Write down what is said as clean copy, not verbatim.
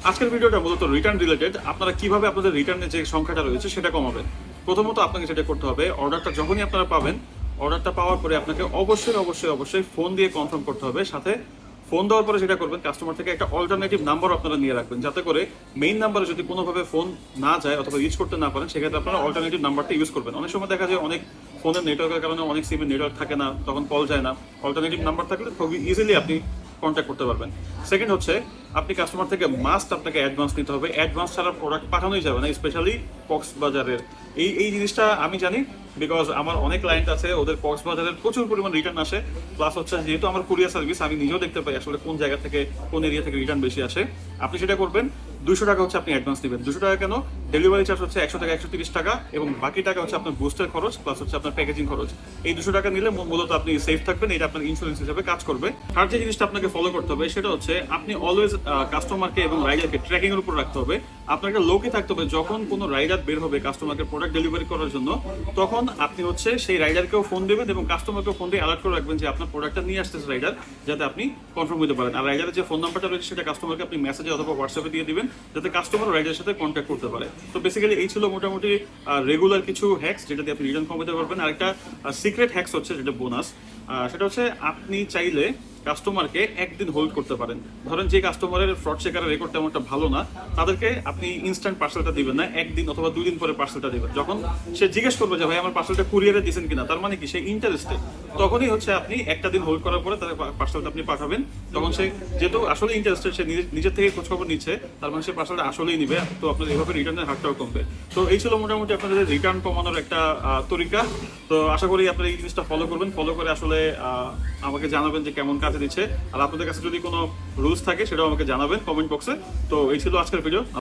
আজকের ভিডিওটা মূলত রিটার্ন রিলেটেড। আপনারা কিভাবে আপনাদের রিটার্নের যে সংখ্যাটা রয়েছে সেটা কমাবেন। প্রথমত আপনাকে যেটা করতে হবে, অর্ডারটা যখনই আপনারা পাবেন, অর্ডারটা পাওয়ার পরে আপনাকে অবশ্যই ফোন দিয়ে কনফার্ম করতে হবে। সাথে ফোন দেওয়ার পরে যেটা করবেন, কাস্টমার থেকে একটা অল্টারনেটিভ নাম্বার আপনারা নিয়ে রাখবেন, যাতে করে মেইন নাম্বারে যদি কোনোভাবে ফোন না যায় অথবা ইউজ করতে না পারেন, সেক্ষেত্রে আপনারা অল্টারনেটিভ নাম্বারটা ইউজ করবেন। অনেক সময় দেখা যায় অনেক ফোনের নেটওয়ার্কের কারণে অনেক সিমের নেটওয়ার্ক থাকে না, তখন কল যায় না। অল্টারনেটিভ নাম্বার থাকলে খুবই ইজিলি আপনি কন্ট্যাক্ট করতে পারবেন। সেকেন্ড হচ্ছে, আপনি কাস্টমার থেকে মাস্ট আপনাকে অ্যাডভান্স নিতে হবে। অ্যাডভান্স ছাড়া প্রোডাক্ট পাঠানোই যাবে না, স্পেশালি কক্সবাজারের। এই জিনিসটা আমি জানি, বিকজ আমার অনেক ক্লায়েন্ট আছে, ওদের কক্সবাজারের প্রচুর পরিমাণ রিটার্ন আসে। প্লাস হচ্ছে, যেহেতু আমার কুরিয়ার সার্ভিস, আমি নিজেও দেখতে পাই আসলে কোন জায়গা থেকে, কোন এরিয়া থেকে রিটার্ন বেশি আসে। আপনি সেটা করবেন। 200 টাকা হচ্ছে আপনি অ্যাডভান্স দিবেন। 200 টাকা কেন? ডেলিভারি চার্জ হচ্ছে 100 টাকা, 130 টাকা, এবং বাকি টাকা হচ্ছে আপনার বুস্টের খরচ প্লাস হচ্ছে আপনার প্যাকেজিং খরচ। এই 200 টাকা নিলে মূলত আপনি সেফ থাকবেন, এটা আপনার ইন্স্যুরেন্স হিসেবে কাজ করবে। আর যে জিনিসটা আপনাকে ফলো করতে হবে সেটা হচ্ছে, আপনি অলওয়েজ কাস্টমারকে এবং রাইডারকে ট্র্যাকিং এর উপর রাখতে হবে। আপনাকে লোকে থাকতে হবে, যখন কোনো রাইডার বের হবে কাস্টমারকে প্রোডাক্ট ডেলিভারি করার জন্য, তখন আপনি হচ্ছে সেই রাইডারকেও ফোন দেবেন এবং কাস্টমারকেও ফোন দিয়ে অ্যালার্ট করে রাখবেন যে আপনার প্রোডাক্টটা নিয়ে আসতেছে রাইডার, যাতে আপনি কনফার্ম হতে পারেন। আর রাইডারের যে ফোন নাম্বারটা রয়েছে সেটা কাস্টমারকে আপনি মেসেজে অথবা হোয়াটসঅ্যাপে দিয়ে দিবেন, যাতে কাস্টমার রাইডারের সাথে কন্ট্যাক্ট করতে পারে। তো বেসিক্যালি এই ছিল মোটামুটি রেগুলার কিছু হ্যাক্স, যেটা দিয়ে আপনি রিটার্ন কমাতে পারবেন। আর একটা সিক্রেট হ্যাক্স হচ্ছে, যেটা বোনাস, সেটা হচ্ছে আপনি চাইলে কাস্টমারকে একদিন হোল্ড করতে পারেন। ধরেন যে কাস্টমারের ফ্রড শেকারের রেকর্ড তেমনটা ভালো না, তাদেরকে আপনি ইনস্ট্যান্ট পার্সেলটা দিবেন না, একদিন অথবা 2 দিন পরে পার্সেলটা দিবেন। যখন সে জিজ্ঞেস করবে যে ভাই আমার পার্সেলটা কুরিয়ারে দিয়েছেন কিনা, তার মানে কি সে ইন্টারেস্টেড, তখনই হচ্ছে আপনি একটা দিন হোল্ড করার পরে তাদের পার্সেলটা আপনি পাঠাবেন। তখন সে যেহেতু আসলে ইন্টারেস্টেড, সে নিজের থেকে খোঁজখবর নিচ্ছে, তার মানে সে পার্সেলটা আসলেই নিবে। তো আপনার এভাবে রিটার্নের হারটাও কমবে। তো এই ছিল মোটামুটি আপনাদের রিটার্ন কমানোর একটা তরিকা। তো আশা করি আপনারা এই জিনিসটা ফলো করবেন, ফলো করে আসলে আমাকে জানাবেন যে কেমন কাজে দিচ্ছে। আর আপনাদের কাছে যদি কোনো রুলস থাকে সেটাও আমাকে জানাবেন কমেন্ট বক্সে। তো এই ছিল আজকের ভিডিও।